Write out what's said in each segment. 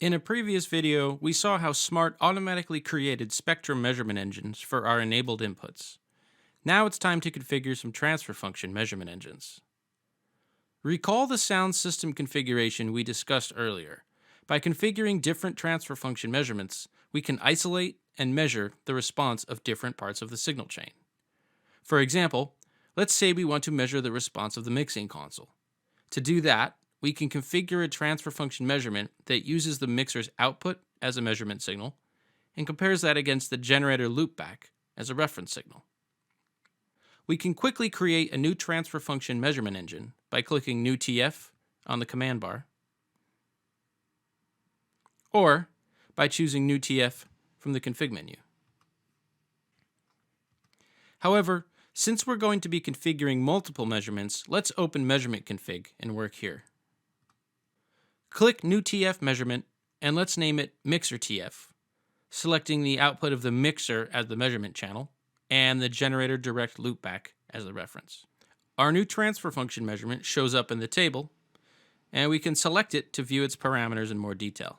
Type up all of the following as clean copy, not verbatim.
In a previous video, we saw how Smart automatically created spectrum measurement engines for our enabled inputs. Now it's time to configure some transfer function measurement engines. Recall the sound system configuration we discussed earlier. By configuring different transfer function measurements, we can isolate and measure the response of different parts of the signal chain. For example, let's say we want to measure the response of the mixing console. To do that, we can configure a transfer function measurement that uses the mixer's output as a measurement signal and compares that against the generator loopback as a reference signal. We can quickly create a new transfer function measurement engine by clicking New TF on the command bar, or by choosing New TF from the config menu. However, since we're going to be configuring multiple measurements, let's open Measurement Config and work here. Click New TF Measurement and let's name it Mixer TF, selecting the output of the mixer as the measurement channel and the generator direct loopback as the reference. Our new transfer function measurement shows up in the table, and we can select it to view its parameters in more detail.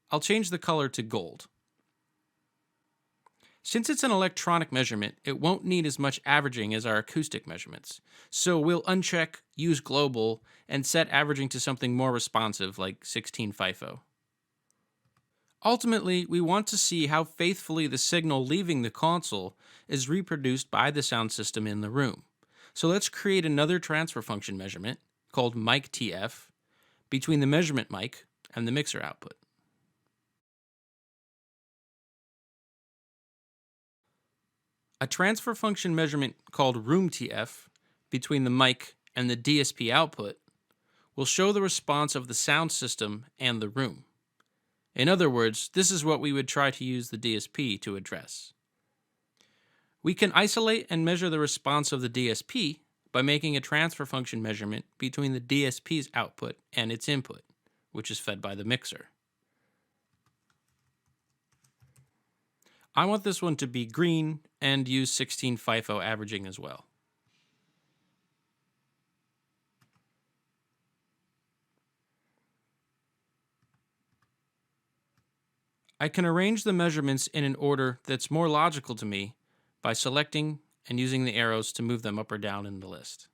I'll change the color to gold. Since it's an electronic measurement, it won't need as much averaging as our acoustic measurements, so we'll uncheck Use Global and set averaging to something more responsive like 16 FIFO. Ultimately, we want to see how faithfully the signal leaving the console is reproduced by the sound system in the room. So let's create another transfer function measurement called mic TF between the measurement mic and the mixer output. A transfer function measurement called room TF between the mic and the DSP output will show the response of the sound system and the room. In other words, this is what we would try to use the DSP to address. We can isolate and measure the response of the DSP by making a transfer function measurement between the DSP's output and its input, which is fed by the mixer. I want this one to be green and use 16 FIFO averaging as well. I can arrange the measurements in an order that's more logical to me by selecting and using the arrows to move them up or down in the list.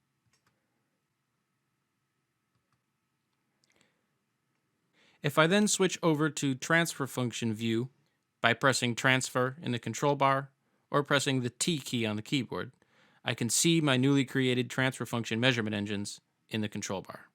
If I then switch over to transfer function view by pressing transfer in the control bar or pressing the T key on the keyboard, I can see my newly created transfer function measurement engines in the control bar.